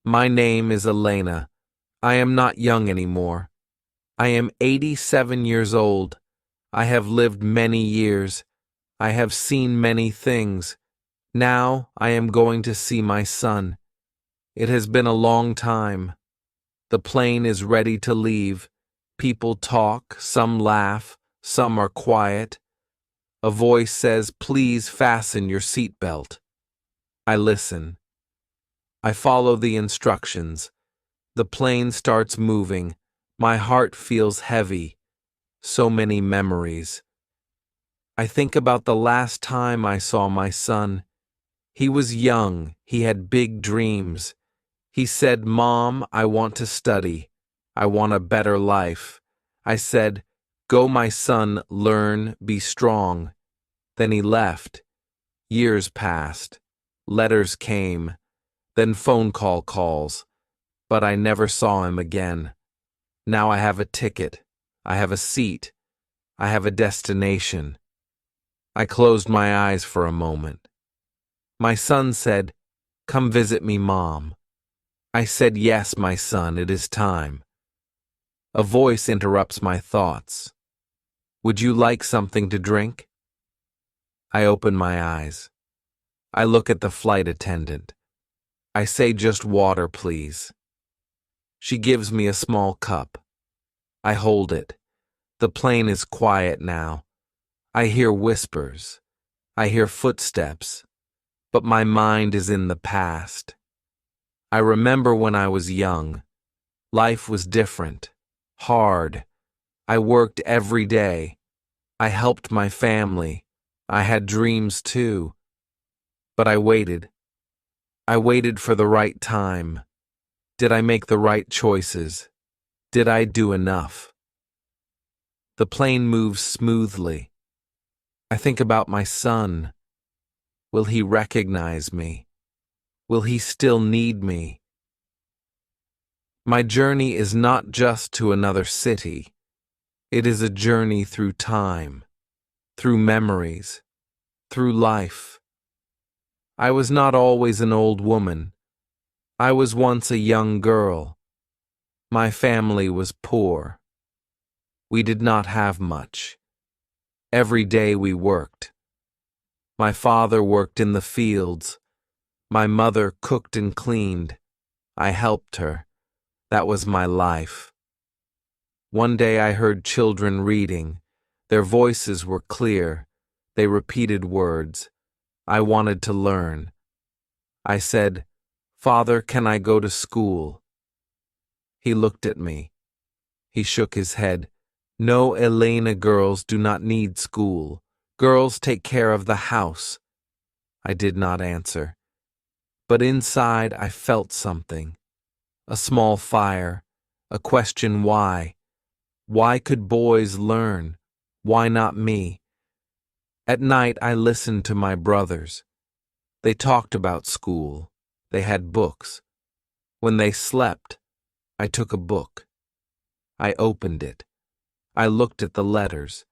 My name is Elena. I am not young anymore. I am 87 years old. I have lived many years. I have seen many things. Now I am going to see my son. It has been a long time. The plane is ready to leave. People talk, some laugh, some are quiet. A voice says, "Please fasten your seatbelt." I listen. I follow the instructions. The plane starts moving. My heart feels heavy. So many memories. I think about the last time I saw my son. He was young. He had big dreams. He said, "Mom, I want to study. I want a better life." I said, "Go, my son, learn, be strong." Then he left. Years passed. Letters came. Then phone calls. But I never saw him again. Now I have a ticket. I have a seat. I have a destination. I closed my eyes for a moment. My son said, "Come visit me, Mom." I said, "Yes, my son, it is time." A voice interrupts my thoughts. "Would you like something to drink?" I open my eyes. I look at the flight attendant. I say, "Just water, please." She gives me a small cup. I hold it. The plane is quiet now. I hear whispers. I hear footsteps. But my mind is in the past. I remember when I was young. Life was different. Hard. I worked every day. I helped my family. I had dreams too. But I waited. I waited for the right time. Did I make the right choices? Did I do enough? The plane moves smoothly. I think about my son. Will he recognize me? Will he still need me? My journey is not just to another city. It is a journey through time, through memories, through life. I was not always an old woman. I was once a young girl. My family was poor. We did not have much. Every day we worked. My father worked in the fields. My mother cooked and cleaned. I helped her. That was my life. One day I heard children reading. Their voices were clear. They repeated words. I wanted to learn. I said, "Father, can I go to school?" He looked at me. He shook his head. "No, Elena, girls do not need school. Girls take care of the house." I did not answer. But inside I felt something. A small fire. A question why. Why could boys learn? Why not me? At night I listened to my brothers. They talked about school. They had books. When they slept, I took a book. I opened it. I looked at the letters.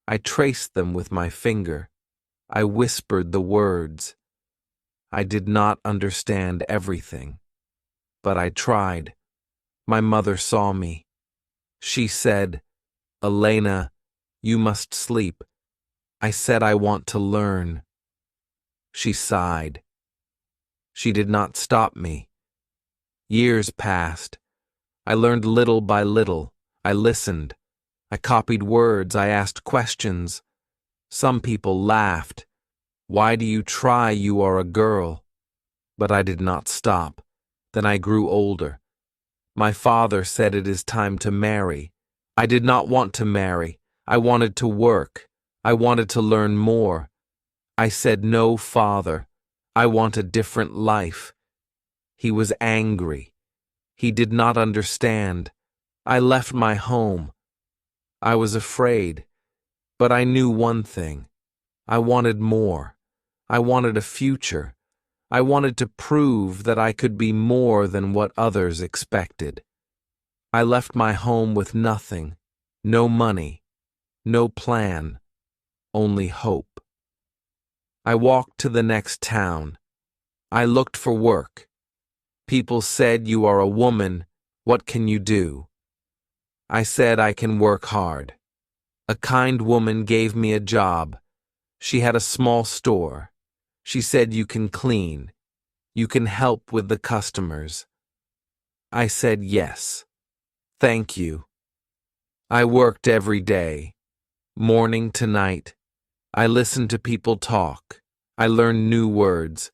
I traced them with my finger. I whispered the words. I did not understand everything, but I tried. My mother saw me. She said, "Elena, you must sleep." I said, "I want to learn." She sighed. She did not stop me. Years passed. I learned little by little. I listened. I copied words. I asked questions. Some people laughed. "Why do you try? You are a girl." But I did not stop. Then I grew older. My father said it is time to marry. I did not want to marry. I wanted to work. I wanted to learn more. I said, "No, Father. I want a different life." He was angry. He did not understand. I left my home. I was afraid. But I knew one thing. I wanted more. I wanted a future. I wanted to prove that I could be more than what others expected. I left my home with nothing, no money, no plan, only hope. I walked to the next town. I looked for work. People said, "You are a woman. What can you do?" I said, "I can work hard." A kind woman gave me a job. She had a small store. She said, "You can clean. You can help with the customers." I said, "Yes. Thank you." I worked every day, morning to night. I listened to people talk. I learned new words.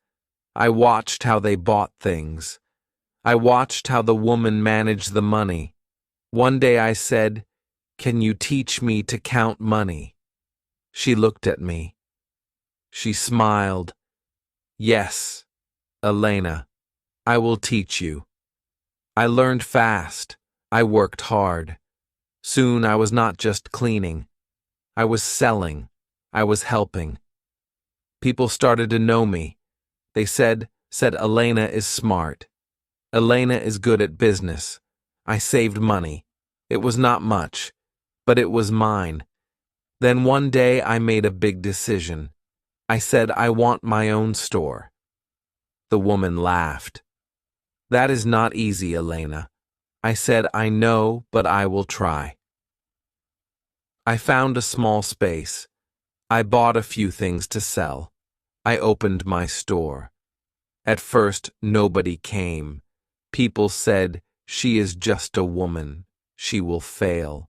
I watched how they bought things. I watched how the woman managed the money. One day I said, "Can you teach me to count money?" She looked at me. She smiled. "Yes, Elena, I will teach you." I learned fast. I worked hard. Soon I was not just cleaning. I was selling. I was helping. People started to know me. They said Elena is smart. Elena is good at business. I saved money. It was not much, but it was mine. Then one day I made a big decision. I said, "I want my own store." The woman laughed. "That is not easy, Elena." I said, "I know, but I will try." I found a small space. I bought a few things to sell. I opened my store. At first, nobody came. People said, "She is just a woman. She will fail."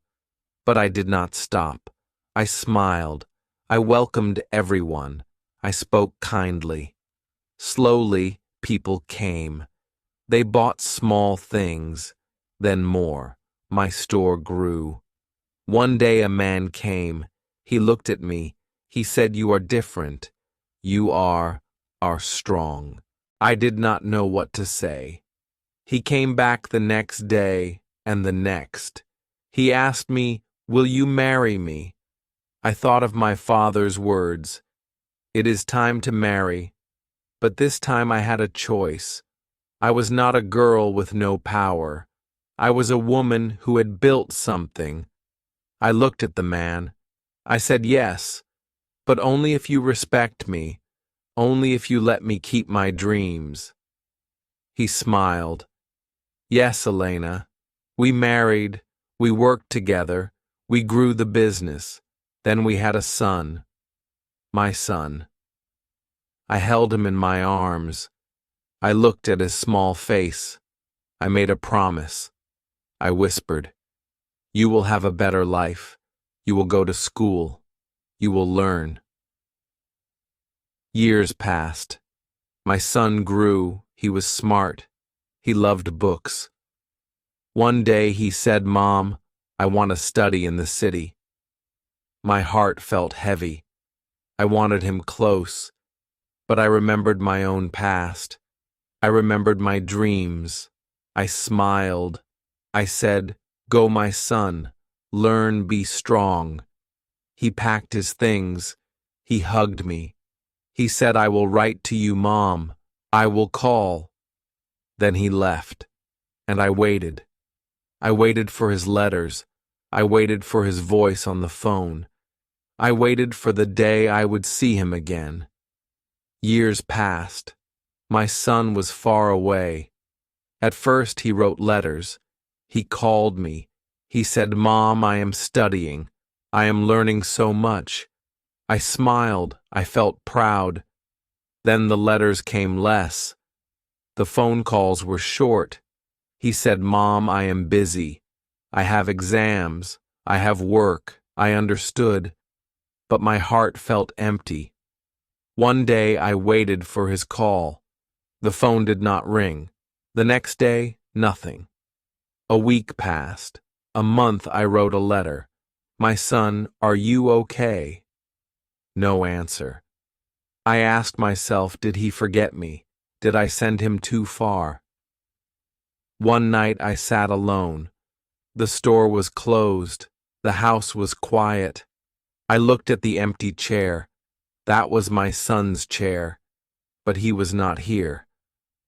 But I did not stop. I smiled. I welcomed everyone. I spoke kindly. Slowly, people came. They bought small things, then more. My store grew. One day a man came. He looked at me. He said, "You are different. You are strong." I did not know what to say. He came back the next day and the next. He asked me, "Will you marry me?" I thought of my father's words. It is time to marry. But this time I had a choice. I was not a girl with no power. I was a woman who had built something. I looked at the man. I said, "Yes, but only if you respect me, only if you let me keep my dreams." He smiled. "Yes, Elena. We married. We worked together. We grew the business. Then we had a son. My son." I held him in my arms. I looked at his small face. I made a promise. I whispered, "You will have a better life. You will go to school. You will learn." Years passed. My son grew. He was smart. He loved books. One day he said, "Mom, I want to study in the city." My heart felt heavy. I wanted him close, but I remembered my own past. I remembered my dreams. I smiled. I said, "Go, my son. Learn, be strong." He packed his things. He hugged me. He said, "I will write to you, Mom. I will call." Then he left, and I waited. I waited for his letters. I waited for his voice on the phone. I waited for the day I would see him again. Years passed. My son was far away. At first he wrote letters. He called me. He said, "Mom, I am studying. I am learning so much." I smiled. I felt proud. Then the letters came less. The phone calls were short. He said, "Mom, I am busy. I have exams. I have work." I understood, but my heart felt empty. One day I waited for his call. The phone did not ring. The next day, nothing. A week passed. A month I wrote a letter. "My son, are you okay?" No answer. I asked myself, did he forget me? Did I send him too far? One night I sat alone. The store was closed. The house was quiet. I looked at the empty chair. That was my son's chair. But he was not here.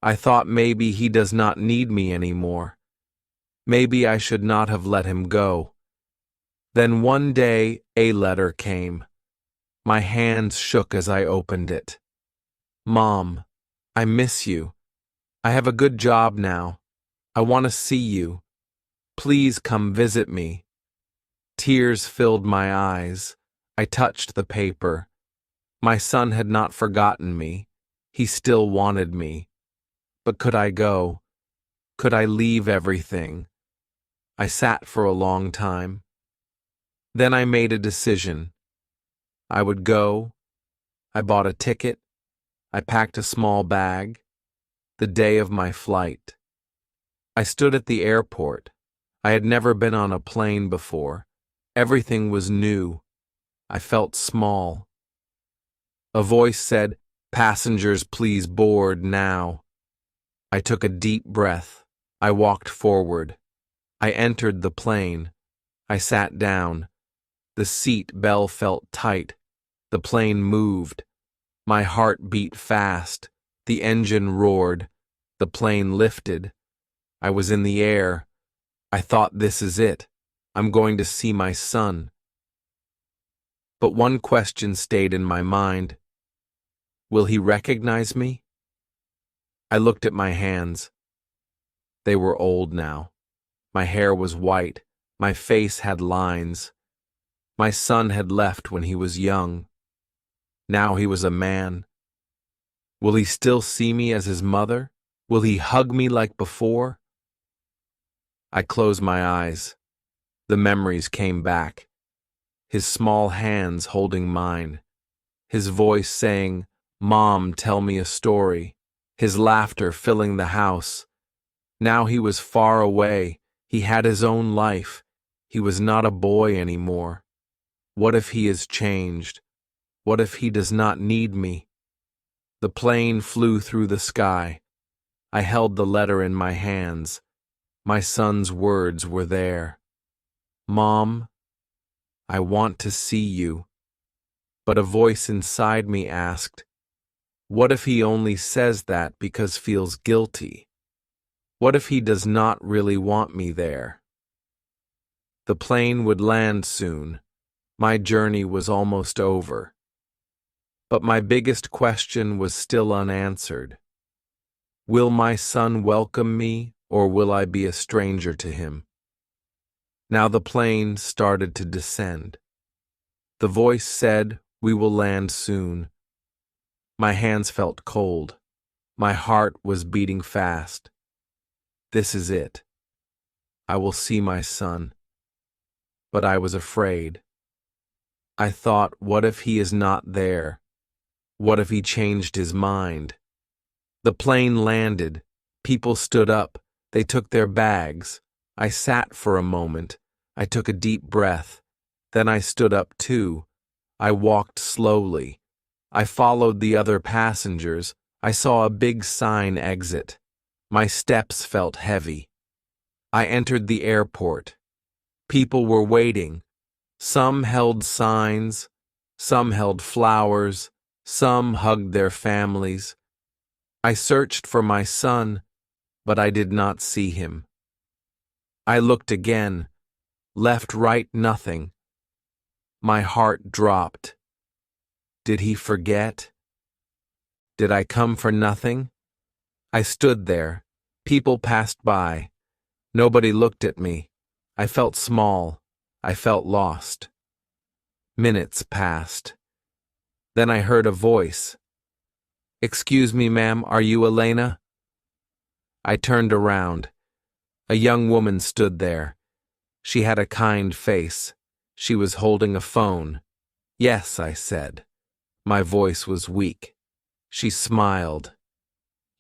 I thought maybe he does not need me anymore. Maybe I should not have let him go. Then one day a letter came. My hands shook as I opened it. "Mom, I miss you. I have a good job now. I want to see you. Please come visit me. Tears filled my eyes. I touched the paper. My son had not forgotten me. He still wanted me. But could I go? Could I leave everything? I sat for a long time. Then I made a decision. I would go. I bought a ticket. I packed a small bag. The day of my flight. I stood at the airport. I had never been on a plane before. Everything was new. I felt small. A voice said, "Passengers, please board now." I took a deep breath. I walked forward. I entered the plane. I sat down. The seat bell felt tight. The plane moved. My heart beat fast. The engine roared. The plane lifted. I was in the air. I thought, this is it. I'm going to see my son. But one question stayed in my mind. Will he recognize me? I looked at my hands. They were old now. My hair was white. My face had lines. My son had left when he was young. Now he was a man. Will he still see me as his mother? Will he hug me like before? I closed my eyes. The memories came back. His small hands holding mine. His voice saying, "Mom, tell me a story." His laughter filling the house. Now he was far away. He had his own life. He was not a boy anymore. What if he is changed? What if he does not need me? The plane flew through the sky. I held the letter in my hands. My son's words were there. "Mom, I want to see you." But a voice inside me asked, what if he only says that because feels guilty? What if he does not really want me there? The plane would land soon. My journey was almost over. But my biggest question was still unanswered. Will my son welcome me, or will I be a stranger to him? Now the plane started to descend. The voice said, "We will land soon." My hands felt cold. My heart was beating fast. This is it. I will see my son. But I was afraid. I thought, what if he is not there? What if he changed his mind? The plane landed. People stood up. They took their bags. I sat for a moment. I took a deep breath. Then I stood up too. I walked slowly. I followed the other passengers. I saw a big sign exit. My steps felt heavy. I entered the airport. People were waiting. Some held signs. Some held flowers. Some hugged their families. I searched for my son, but I did not see him. I looked again. Left, right, nothing. My heart dropped. Did he forget? Did I come for nothing? I stood there. People passed by. Nobody looked at me. I felt small. I felt lost. Minutes passed. Then I heard a voice. "Excuse me, ma'am, are you Elena?" I turned around. A young woman stood there. She had a kind face. She was holding a phone. "Yes," I said. My voice was weak. She smiled.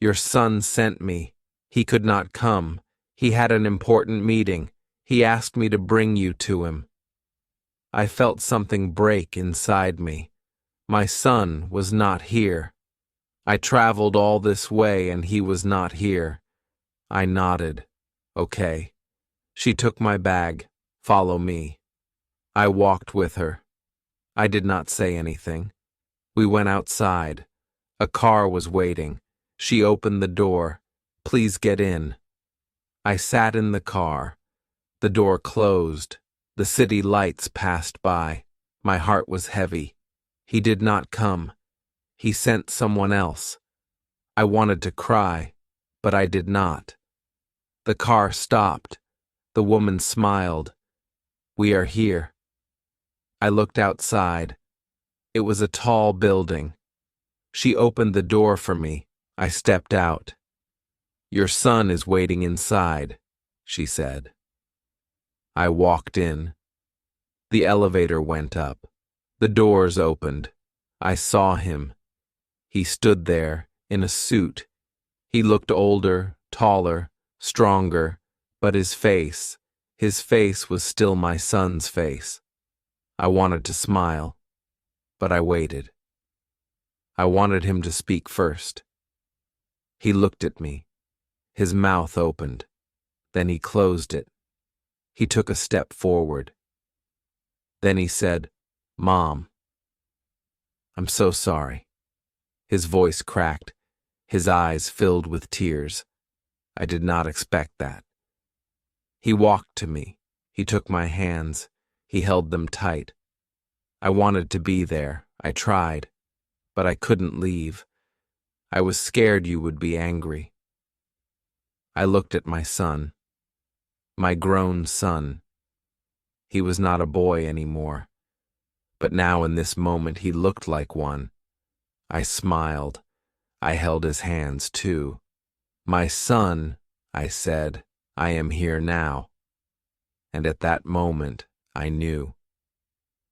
"Your son sent me. He could not come. He had an important meeting. He asked me to bring you to him." I felt something break inside me. My son was not here. I traveled all this way and he was not here. I nodded. "Okay." She took my bag. "Follow me." I walked with her. I did not say anything. We went outside. A car was waiting. She opened the door. "Please get in." I sat in the car. The door closed. The city lights passed by. My heart was heavy. He did not come. He sent someone else. I wanted to cry, but I did not. The car stopped. The woman smiled. "We are here." I looked outside. It was a tall building. She opened the door for me. I stepped out. "Your son is waiting inside," she said. I walked in. The elevator went up. The doors opened. I saw him. He stood there, in a suit. He looked older, taller, stronger, but his face was still my son's face. I wanted to smile, but I waited. I wanted him to speak first. He looked at me. His mouth opened. Then he closed it. He took a step forward. Then he said, "Mom, I'm so sorry." His voice cracked. His eyes filled with tears. I did not expect that. He walked to me. He took my hands. He held them tight. I wanted to be there. I tried, but I couldn't leave. I was scared you would be angry. I looked at my son, my grown son. He was not a boy anymore, but now in this moment he looked like one. I smiled. I held his hands too. "My son," I said, "I am here now." And at that moment, I knew.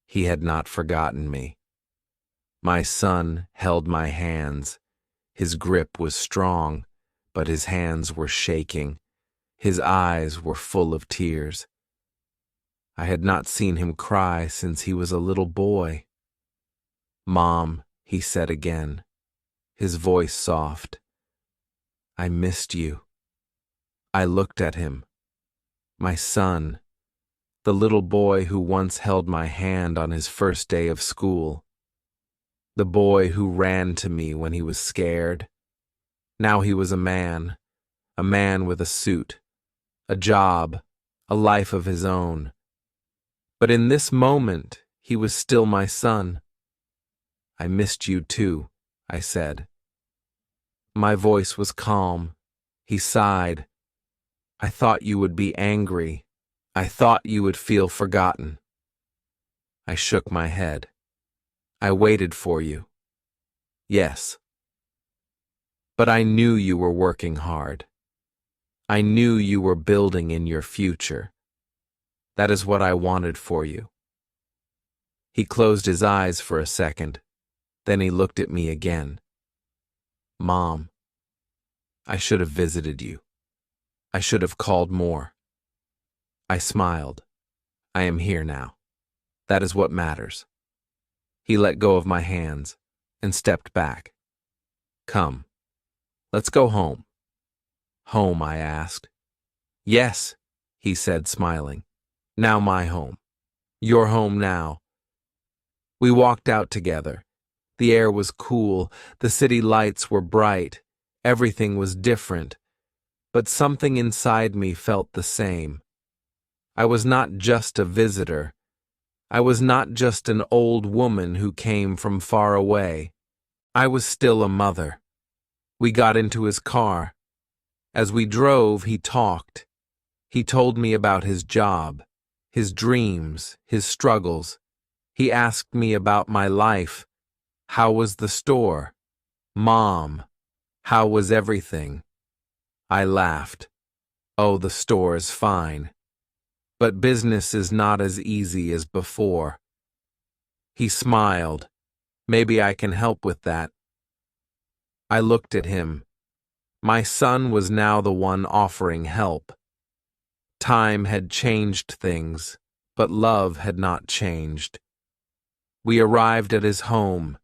He had not forgotten me. My son held my hands. His grip was strong, but his hands were shaking. His eyes were full of tears. I had not seen him cry since he was a little boy. "Mom," he said again, his voice soft, "I missed you." I looked at him. My son, the little boy who once held my hand on his first day of school. The boy who ran to me when he was scared. Now he was a man with a suit, a job, a life of his own. But in this moment, he was still my son. "I missed you too," I said. My voice was calm. He sighed. "I thought you would be angry. I thought you would feel forgotten." I shook my head. "I waited for you." "Yes." "But I knew you were working hard. I knew you were building in your future. That is what I wanted for you." He closed his eyes for a second. Then he looked at me again. "Mom, I should have visited you. I should have called more." I smiled. "I am here now. That is what matters." He let go of my hands and stepped back. "Come, let's go home." "Home?" I asked. "Yes," he said, smiling. "Now my home. Your home now." We walked out together. The air was cool, the city lights were bright, everything was different, but something inside me felt the same. I was not just a visitor. I was not just an old woman who came from far away. I was still a mother. We got into his car. As we drove, he talked. He told me about his job, his dreams, his struggles. He asked me about my life. How was the store? Mom, how was everything? I laughed. "Oh, the store is fine. But business is not as easy as before." He smiled. "Maybe I can help with that." I looked at him. My son was now the one offering help. Time had changed things, but love had not changed. We arrived at his home.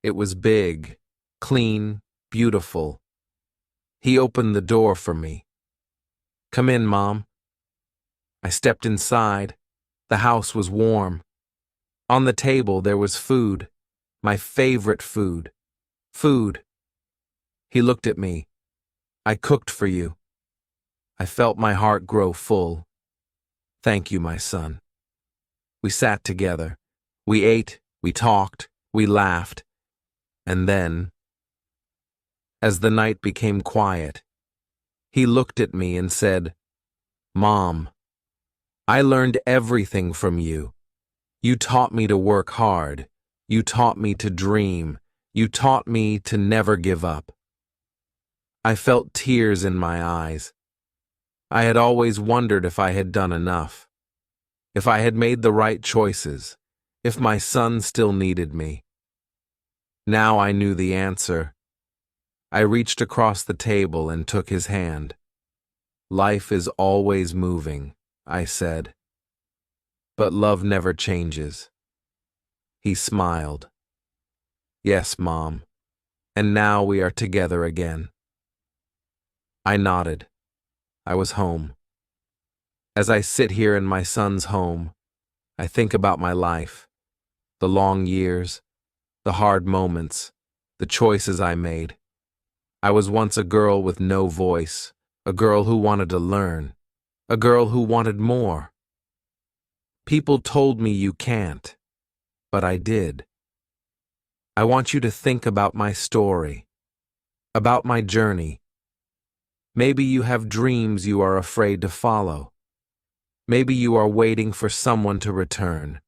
It was big, clean, beautiful. He opened the door for me. "Come in, Mom." I stepped inside. The house was warm. On the table there was food, my favorite food. Food. He looked at me. "I cooked for you." I felt my heart grow full. "Thank you, my son." We sat together. We ate, we talked, we laughed. And then, as the night became quiet, He looked at me and said, "Mom, I learned everything from you. You taught me to work hard. You taught me to dream. You taught me to never give up." I felt tears in my eyes. I had always wondered if I had done enough, if I had made the right choices, if my son still needed me. Now I knew the answer. I reached across the table and took his hand. "Life is always moving," I said. "But love never changes." He smiled. "Yes, Mom. And now we are together again." I nodded. I was home. As I sit here in my son's home, I think about my life, the long years, the hard moments, the choices I made. I was once a girl with no voice, a girl who wanted to learn, a girl who wanted more. People told me you can't, but I did. I want you to think about my story, about my journey. Maybe you have dreams you are afraid to follow. Maybe you are waiting for someone to return.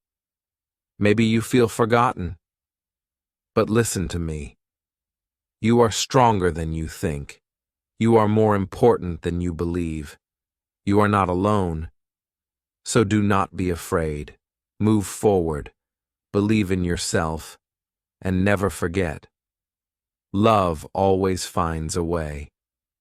Maybe you feel forgotten. But listen to me. You are stronger than you think. You are more important than you believe. You are not alone. So do not be afraid. Move forward. Believe in yourself. And never forget. Love always finds a way.